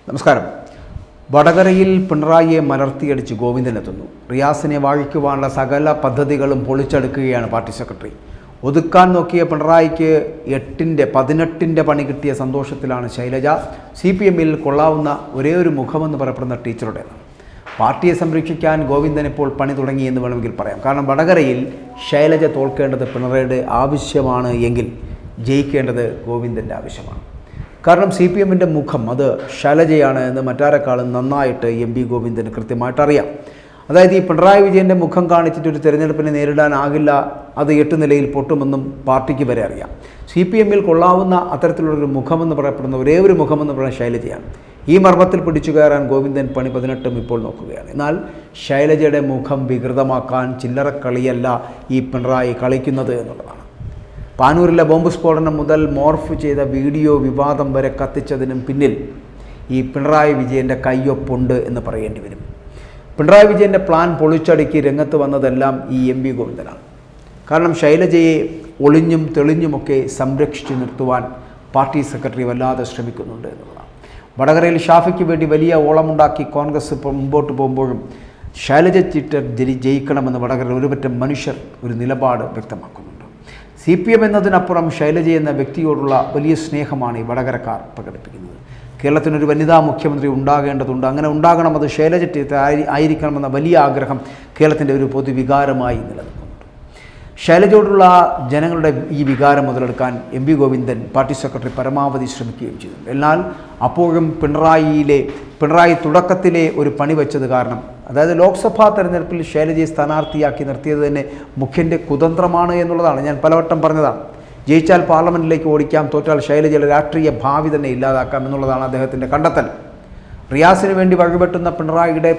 നമസ്കാരം. വടകരയിൽ പിണറായിയെ മലർത്തിയടിച്ച് ഗോവിന്ദനെത്തുന്നു. റിയാസിനെ വാഴിക്കുവാനുള്ള സകല പദ്ധതികളും പൊളിച്ചെടുക്കുകയാണ് പാർട്ടി സെക്രട്ടറി. ഒതുക്കാൻ നോക്കിയ പിണറായിക്ക് 18 പണി കിട്ടിയ സന്തോഷത്തിലാണ് ശൈലജ. CPM-ൽ കൊള്ളാവുന്ന ഒരേ ഒരു മുഖമെന്ന് പറയപ്പെടുന്ന ടീച്ചറുടേതാണ്. പാർട്ടിയെ സംരക്ഷിക്കാൻ ഗോവിന്ദൻ ഇപ്പോൾ പണി തുടങ്ങി എന്ന് വേണമെങ്കിൽ പറയാം. കാരണം വടകരയിൽ ശൈലജ തോൽക്കേണ്ടത് പിണറായിയുടെ ആവശ്യമാണ് എങ്കിൽ ജയിക്കേണ്ടത് ഗോവിന്ദൻ്റെ ആവശ്യമാണ്. കാരണം CPM-ൻ്റെ മുഖം അത് ശൈലജയാണ് എന്ന് മറ്റാരെക്കാളും നന്നായിട്ട് MP ഗോവിന്ദന് കൃത്യമായിട്ട് അറിയാം. അതായത് ഈ പിണറായി വിജയൻ്റെ മുഖം കാണിച്ചിട്ടൊരു തെരഞ്ഞെടുപ്പിനെ നേരിടാനാകില്ല, അത് 8 നിലയിൽ പൊട്ടുമെന്നും പാർട്ടിക്ക് വരെ അറിയാം. CPM-ൽ കൊള്ളാവുന്ന അത്തരത്തിലുള്ളൊരു മുഖമെന്ന് പറയപ്പെടുന്ന ഒരേ ഒരു മുഖമെന്ന് പറയുന്ന ശൈലജയാണ്. ഈ മർമ്മത്തിൽ പിടിച്ചു കയറാൻ ഗോവിന്ദൻ പണി 18 ഇപ്പോൾ നോക്കുകയാണ്. എന്നാൽ ശൈലജയുടെ മുഖം വികൃതമാക്കാൻ ചില്ലറ കളിയല്ല ഈ പിണറായി കളിക്കുന്നത് എന്നുള്ളതാണ്. പാനൂരിലെ ബോംബ് സ്ഫോടനം മുതൽ മോർഫ് ചെയ്ത വീഡിയോ വിവാദം വരെ കത്തിച്ചതിനും പിന്നിൽ ഈ പിണറായി വിജയൻ്റെ കയ്യൊപ്പുണ്ട് എന്ന് പറയേണ്ടി വരും. പിണറായി വിജയൻ്റെ പ്ലാൻ പൊളിച്ചടുക്കി രംഗത്ത് വന്നതെല്ലാം ഈ MP ഗോവിന്ദനാണ്. കാരണം ശൈലജയെ ഒളിഞ്ഞും തെളിഞ്ഞുമൊക്കെ സംരക്ഷിച്ചു നിർത്തുവാൻ പാർട്ടി സെക്രട്ടറി വല്ലാതെ ശ്രമിക്കുന്നുണ്ട് എന്നുള്ളതാണ്. വടകരയിൽ ഷാഫിക്ക് വേണ്ടി വലിയ ഓളമുണ്ടാക്കി കോൺഗ്രസ് മുമ്പോട്ട് പോകുമ്പോഴും ശൈലജ ചിറ്റർ ജയിക്കണമെന്ന് വടകരയിൽ ഒരുപറ്റം മനുഷ്യർ ഒരു നിലപാട് വ്യക്തമാക്കുന്നുണ്ട്. CPM എന്നതിനപ്പുറം ശൈലജ എന്ന വ്യക്തിയോടുള്ള വലിയ സ്നേഹമാണ് ഈ വടകരക്കാർ പ്രകടിപ്പിക്കുന്നത്. കേരളത്തിനൊരു വനിതാ മുഖ്യമന്ത്രി ഉണ്ടാകേണ്ടതുണ്ട്, അങ്ങനെ ഉണ്ടാകണം, അത് ശൈലജ ആയിരിക്കണമെന്ന വലിയ ആഗ്രഹം കേരളത്തിൻ്റെ ഒരു പൊതുവികാരമായി നിലനിൽക്കുന്നുണ്ട്. ശൈലജയോടുള്ള ജനങ്ങളുടെ ഈ വികാരം മുതലെടുക്കാൻ MP ഗോവിന്ദൻ പാർട്ടി സെക്രട്ടറി പരമാവധി ശ്രമിക്കുകയും ചെയ്തു. എന്നാൽ അപ്പോഴും പിണറായി തുടക്കത്തിലെ ഒരു പണി വെച്ചത് കാരണം, അതായത് ലോക്സഭാ തെരഞ്ഞെടുപ്പിൽ ശൈലജയെ സ്ഥാനാർത്ഥിയാക്കി നിർത്തിയത് തന്നെ മുഖ്യൻ്റെ കുതന്ത്രമാണ് എന്നുള്ളതാണ്. ഞാൻ പലവട്ടം പറഞ്ഞതാണ്. ജയിച്ചാൽ പാർലമെൻറ്റിലേക്ക് ഓടിക്കാം, തോറ്റാൽ ശൈലജയുടെ രാഷ്ട്രീയ ഭാവി തന്നെ ഇല്ലാതാക്കാം എന്നുള്ളതാണ് അദ്ദേഹത്തിൻ്റെ കണ്ടെത്തൽ. റിയാസിന് വേണ്ടി വഴിവെട്ടുന്ന പിണറായിയുടെ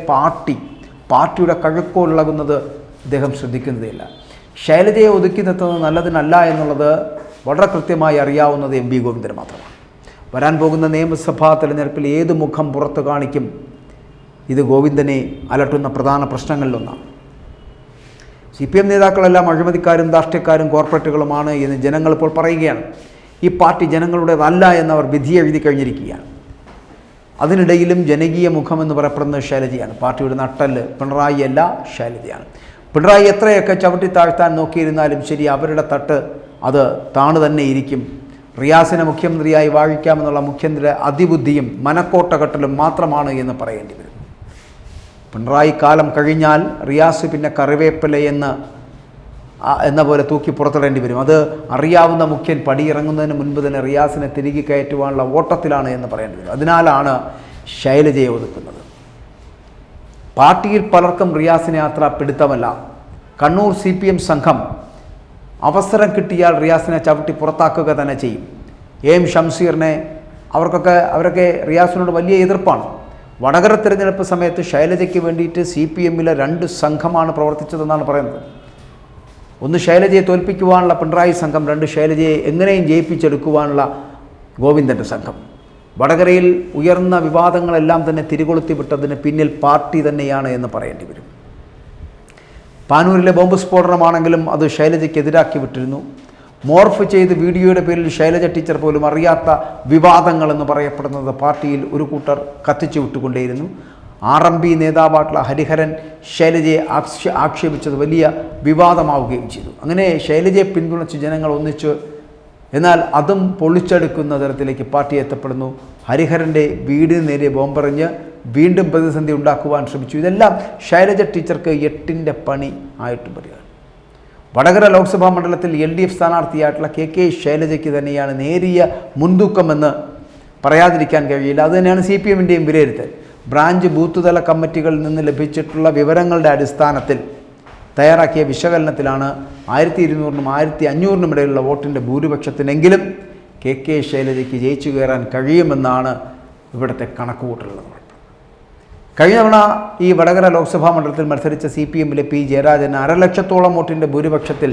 പാർട്ടിയുടെ കഴുക്കോളിളകുന്നത് അദ്ദേഹം ശ്രദ്ധിക്കുന്നതേയില്ല. ശൈലജയെ ഒതുക്കി നിർത്തുന്നത് നല്ലതിനല്ല എന്നുള്ളത് വളരെ കൃത്യമായി അറിയാവുന്നത് MP ഗോവിന്ദന് മാത്രമാണ്. വരാൻ പോകുന്ന നിയമസഭാ തെരഞ്ഞെടുപ്പിൽ ഏത് മുഖം പുറത്തു കാണിക്കും? ഇത് ഗോവിന്ദനെ അലട്ടുന്ന പ്രധാന പ്രശ്നങ്ങളിലൊന്നാണ്. CPM നേതാക്കളെല്ലാം അഴിമതിക്കാരും ധാർഷ്ട്യക്കാരും കോർപ്പറേറ്റുകളുമാണ് എന്ന് ജനങ്ങൾ ഇപ്പോൾ പറയുകയാണ്. ഈ പാർട്ടി ജനങ്ങളുടേതല്ല എന്നവർ വിധി എഴുതി കഴിഞ്ഞിരിക്കുകയാണ്. അതിനിടയിലും ജനകീയ മുഖമെന്ന് പറയപ്പെടുന്നത് ശൈലജയാണ്. പാർട്ടിയുടെ നട്ടെല്ല് പിണറായിയല്ല, ശൈലജയാണ്. പിണറായി എത്രയൊക്കെ ചവിട്ടി താഴ്ത്താൻ നോക്കിയിരുന്നാലും ശരി, അവരുടെ തട്ട് അത് താണു തന്നെ ഇരിക്കും. റിയാസിനെ മുഖ്യമന്ത്രിയായി വാഴിക്കാമെന്നുള്ള മുഖ്യമന്ത്രിയുടെ അതിബുദ്ധിയും മനക്കോട്ടകെട്ടലും മാത്രമാണ് എന്ന് പറയേണ്ടി വരും. പിണറായി കാലം കഴിഞ്ഞാൽ റിയാസ് പിന്നെ കറിവേപ്പില എന്ന പോലെ തൂക്കി പുറത്തിടേണ്ടി വരും. അത് അറിയാവുന്ന മുഖ്യൻ പടിയിറങ്ങുന്നതിന് മുൻപ് തന്നെ റിയാസിനെ തിരികെ കയറ്റുവാനുള്ള ഓട്ടത്തിലാണ് എന്ന് പറയേണ്ടി വരും. അതിനാലാണ് ശൈലജയെ ഒതുക്കുന്നത്. പാർട്ടിയിൽ പലർക്കും റിയാസിനെ അത്ര പിടുത്തമല്ല. കണ്ണൂർ CPM സംഘം അവസരം കിട്ടിയാൽ റിയാസിനെ ചവിട്ടി പുറത്താക്കുക തന്നെ ചെയ്യും. AM ഷംസീറിനെ അവരൊക്കെ റിയാസിനോട് വലിയ എതിർപ്പാണ്. വടകര തിരഞ്ഞെടുപ്പ് സമയത്ത് ശൈലജയ്ക്ക് വേണ്ടിയിട്ട് CPM-ലെ 2 സംഘമാണ് പ്രവർത്തിച്ചതെന്നാണ് പറയുന്നത്. ഒന്ന് ശൈലജയെ തോൽപ്പിക്കുവാനുള്ള പിണറായി സംഘം, 2 ശൈലജയെ എങ്ങനെയും ജയിപ്പിച്ചെടുക്കുവാനുള്ള ഗോവിന്ദൻ്റെ സംഘം. വടകരയിൽ ഉയർന്ന വിവാദങ്ങളെല്ലാം തന്നെ തിരികൊളുത്തി വിട്ടതിന് പിന്നിൽ പാർട്ടി തന്നെയാണ് എന്ന് പറയേണ്ടി വരും. പാനൂരിലെ ബോംബ് സ്ഫോടനമാണെങ്കിലും അത് ശൈലജയ്ക്കെതിരാക്കി വിട്ടിരുന്നു. മോർഫ് ചെയ്ത് വീഡിയോയുടെ പേരിൽ ശൈലജ ടീച്ചർ പോലും അറിയാത്ത വിവാദങ്ങളെന്ന് പറയപ്പെടുന്നത് പാർട്ടിയിൽ ഒരു കൂട്ടർ കത്തിച്ചു വിട്ടുകൊണ്ടേയിരുന്നു. RMB നേതാവായിട്ടുള്ള ഹരിഹരൻ ശൈലജയെ ആക്ഷേപിച്ചത് വലിയ വിവാദമാവുകയും ചെയ്തു. അങ്ങനെ ശൈലജയെ പിന്തുണച്ച് ജനങ്ങൾ ഒന്നിച്ച്, എന്നാൽ അതും പൊളിച്ചെടുക്കുന്ന തരത്തിലേക്ക് പാർട്ടി എത്തപ്പെടുന്നു. ഹരിഹരൻ്റെ വീടിന് നേരെ ബോംബെറിഞ്ഞ് വീണ്ടും പ്രതിസന്ധി ഉണ്ടാക്കുവാൻ ശ്രമിച്ചു. ഇതെല്ലാം ശൈലജ ടീച്ചർക്ക് 8 പണി ആയിട്ടും വരികയാണ്. വടകര ലോക്സഭാ മണ്ഡലത്തിൽ LDF സ്ഥാനാർത്ഥിയായിട്ടുള്ള KK ശൈലജയ്ക്ക് തന്നെയാണ് നേരിയ മുൻതൂക്കമെന്ന് പറയാതിരിക്കാൻ കഴിയില്ല. അതുതന്നെയാണ് CPM-ൻ്റെയും വിലയിരുത്തൽ. ബ്രാഞ്ച് ബൂത്ത് തല കമ്മിറ്റികളിൽ നിന്ന് ലഭിച്ചിട്ടുള്ള വിവരങ്ങളുടെ അടിസ്ഥാനത്തിൽ തയ്യാറാക്കിയ വിശകലനത്തിലാണ് 1200-നും 1500-നും ഇടയിലുള്ള വോട്ടിൻ്റെ ഭൂരിപക്ഷത്തിനെങ്കിലും KK ശൈലജയ്ക്ക് ജയിച്ചു കയറാൻ കഴിയുമെന്നാണ് ഇവിടുത്തെ കണക്കുകൂട്ടലുകൾ. കഴിഞ്ഞ തവണ ഈ വടകര ലോക്സഭാ മണ്ഡലത്തിൽ മത്സരിച്ച CPM-ലെ P ജയരാജൻ 1,00,000-ഓളം വോട്ടിൻ്റെ ഭൂരിപക്ഷത്തിൽ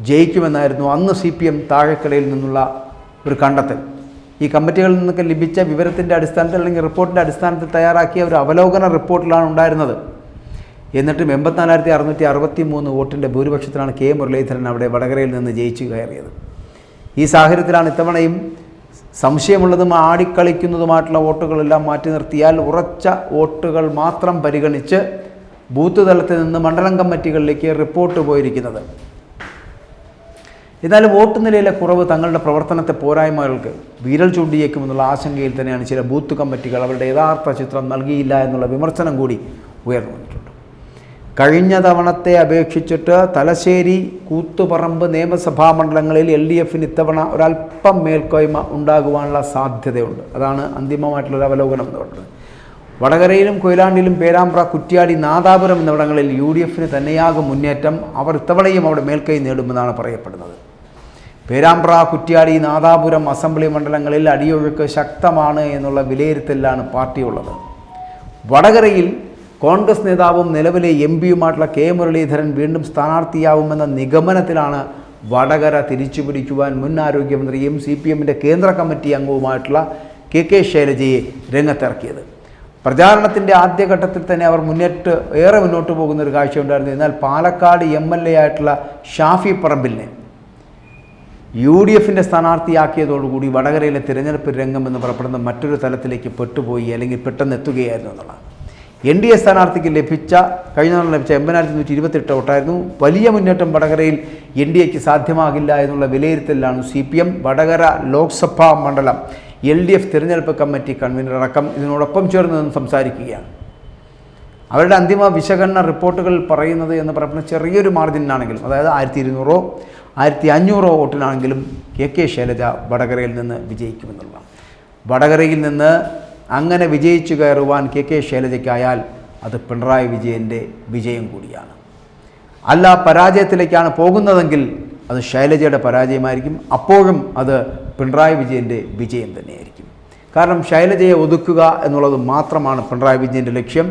ജയിക്കുമെന്നായിരുന്നു അന്ന് CPM താഴെക്കടയിൽ നിന്നുള്ള ഒരു കണ്ടെത്തൽ. ഈ കമ്മിറ്റികളിൽ നിന്നൊക്കെ ലഭിച്ച വിവരത്തിൻ്റെ അടിസ്ഥാനത്തിൽ അല്ലെങ്കിൽ റിപ്പോർട്ടിൻ്റെ അടിസ്ഥാനത്തിൽ തയ്യാറാക്കിയ ഒരു അവലോകന റിപ്പോർട്ടിലാണ് ഉണ്ടായിരുന്നത്. എന്നിട്ടും 84,663 വോട്ടിൻ്റെ ഭൂരിപക്ഷത്തിലാണ് K മുരളീധരൻ അവിടെ വടകരയിൽ നിന്ന് ജയിച്ചു കയറിയത്. ഈ സാഹചര്യത്തിലാണ് ഇത്തവണയും സംശയമുള്ളതും ആടിക്കളിക്കുന്നതുമായിട്ടുള്ള വോട്ടുകളെല്ലാം മാറ്റി നിർത്തിയാൽ ഉറച്ച വോട്ടുകൾ മാത്രം പരിഗണിച്ച് ബൂത്ത് തലത്തിൽ നിന്ന് മണ്ഡലം കമ്മിറ്റികളിലേക്ക് റിപ്പോർട്ട് പോയിരിക്കുന്നത്. എന്നാലും വോട്ട് നിലയിലെ കുറവ് തങ്ങളുടെ പ്രവർത്തനത്തെ പോരായ്മകൾക്ക് വിരൽ ചൂണ്ടിയേക്കുമെന്നുള്ള ആശങ്കയിൽ തന്നെയാണ് ചില ബൂത്ത് കമ്മിറ്റികൾ അവരുടെ യഥാർത്ഥ ചിത്രം നൽകിയില്ല എന്നുള്ള വിമർശനം കൂടി ഉയർന്നു വന്നിട്ടുണ്ട്. കഴിഞ്ഞ തവണത്തെ അപേക്ഷിച്ചിട്ട് തലശ്ശേരി, കൂത്തുപറമ്പ് നിയമസഭാ മണ്ഡലങ്ങളിൽ LDFന് ഇത്തവണ ഒരല്പം മേൽക്കോയ്മ ഉണ്ടാകുവാനുള്ള സാധ്യതയുണ്ട്. അതാണ് അന്തിമമായിട്ടുള്ളൊരു അവലോകനം എന്ന് പറയുന്നത്. വടകരയിലും കൊയിലാണ്ടിയിലും പേരാമ്പ്ര, കുറ്റ്യാടി, നാദാപുരം എന്നിവിടങ്ങളിൽ UDFന് തന്നെയാകും മുന്നേറ്റം. അവർ ഇത്തവണയും അവിടെ മേൽക്കൈ നേടുമെന്നാണ് പറയപ്പെടുന്നത്. പേരാമ്പ്ര, കുറ്റ്യാടി, നാദാപുരം അസംബ്ലി മണ്ഡലങ്ങളിൽ അടിയൊഴുക്ക് ശക്തമാണ് എന്നുള്ള വിലയിരുത്തലിലാണ് പാർട്ടിയുള്ളത്. വടകരയിൽ കോൺഗ്രസ് നേതാവും നിലവിലെ MP-യുമായിട്ടുള്ള K. മുരളീധരൻ വീണ്ടും സ്ഥാനാർത്ഥിയാവുമെന്ന നിഗമനത്തിലാണ് വടകര തിരിച്ചുപിടിക്കുവാൻ മുൻ ആരോഗ്യമന്ത്രിയും CPM-ൻ്റെ കേന്ദ്ര കമ്മിറ്റി അംഗവുമായിട്ടുള്ള KK ശൈലജയെ രംഗത്തിറക്കിയത്. പ്രചാരണത്തിൻ്റെ ആദ്യഘട്ടത്തിൽ തന്നെ അവർ ഏറെ മുന്നോട്ട് പോകുന്നൊരു കാഴ്ചയുണ്ടായിരുന്നു. എന്നാൽ പാലക്കാട് MLA ആയിട്ടുള്ള ഷാഫി പറമ്പിലിനെ UDFൻ്റെ സ്ഥാനാർത്ഥിയാക്കിയതോടുകൂടി വടകരയിലെ തിരഞ്ഞെടുപ്പ് രംഗം എന്ന് പറയപ്പെടുന്ന മറ്റൊരു തലത്തിലേക്ക് പെട്ടുപോയി, അല്ലെങ്കിൽ പെട്ടെന്ന് എത്തുകയായിരുന്നു എന്നുള്ളതാണ്. NDA സ്ഥാനാർത്ഥിക്ക് കഴിഞ്ഞ തവണ ലഭിച്ച 80,128 വോട്ടായിരുന്നു. വലിയ മുന്നേറ്റം വടകരയിൽ NDAക്ക് സാധ്യമാകില്ല എന്നുള്ള വിലയിരുത്തലിലാണ് CPM. വടകര ലോക്സഭാ മണ്ഡലം LDF തിരഞ്ഞെടുപ്പ് കമ്മിറ്റി കൺവീനർ അടക്കം ഇതിനോടൊപ്പം ചേർന്ന് നിന്ന് സംസാരിക്കുകയാണ്. അവരുടെ അന്തിമ വിശകലന റിപ്പോർട്ടുകൾ പറയുന്നത് എന്ന് പറയുന്ന ചെറിയൊരു മാർജിനാണെങ്കിലും, അതായത് 1200 1500 വോട്ടിനാണെങ്കിലും KK ശൈലജ വടകരയിൽ നിന്ന് വിജയിക്കുമെന്നുള്ളതാണ്. വടകരയിൽ നിന്ന് അങ്ങനെ വിജയിച്ചു കയറുവാൻ KK ശൈലജയ്ക്കായാൽ അത് പിണറായി വിജയൻ്റെ വിജയം കൂടിയാണ്. അല്ല, പരാജയത്തിലേക്കാണ് പോകുന്നതെങ്കിൽ അത് ശൈലജയുടെ പരാജയമായിരിക്കും. അപ്പോഴും അത് പിണറായി വിജയൻ്റെ വിജയം തന്നെയായിരിക്കും. കാരണം ശൈലജയെ ഒതുക്കുക എന്നുള്ളത് മാത്രമാണ് പിണറായി വിജയൻ്റെ ലക്ഷ്യം.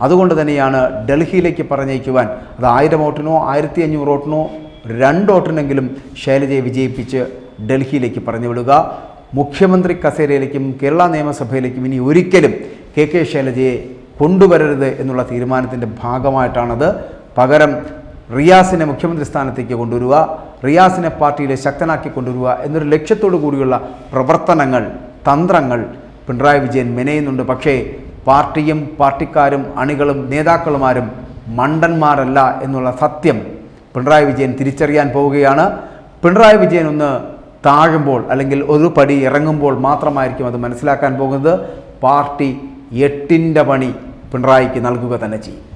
അതുകൊണ്ട് തന്നെയാണ് ഡൽഹിയിലേക്ക് പറഞ്ഞയക്കുവാൻ, അത് 1000 വോട്ടിനോ 1500 വോട്ടിനോ 2 വോട്ടിനെങ്കിലും ശൈലജയെ വിജയിപ്പിച്ച് ഡൽഹിയിലേക്ക് പറഞ്ഞു വിടുക. മുഖ്യമന്ത്രി കസേരയിലേക്കും കേരള നിയമസഭയിലേക്കും ഇനി ഒരിക്കലും KK ശൈലജയെ കൊണ്ടുവരരുത് എന്നുള്ള തീരുമാനത്തിൻ്റെ ഭാഗമായിട്ടാണത്. പകരം റിയാസിനെ മുഖ്യമന്ത്രി സ്ഥാനത്തേക്ക് കൊണ്ടുവരിക, റിയാസിനെ പാർട്ടിയിലെ ശക്തനാക്കി കൊണ്ടുവരിക എന്നൊരു ലക്ഷ്യത്തോടു കൂടിയുള്ള പ്രവർത്തനങ്ങൾ, തന്ത്രങ്ങൾ പിണറായി വിജയൻ മെനയുന്നുണ്ട്. പക്ഷേ പാർട്ടിയും പാർട്ടിക്കാരും അണികളും നേതാക്കളുമാരും മണ്ടന്മാരല്ല എന്നുള്ള സത്യം പിണറായി വിജയൻ തിരിച്ചറിയാൻ പോവുകയാണ്. പിണറായി വിജയൻ ഒന്ന് താഴുമ്പോൾ, അല്ലെങ്കിൽ ഒരു പടി ഇറങ്ങുമ്പോൾ മാത്രമായിരിക്കും അത് മനസ്സിലാക്കാൻ പോകുന്നത്. പാർട്ടി 8ൻ്റെ പണി പിണറായിക്ക് നൽകുക തന്നെ ചെയ്യും.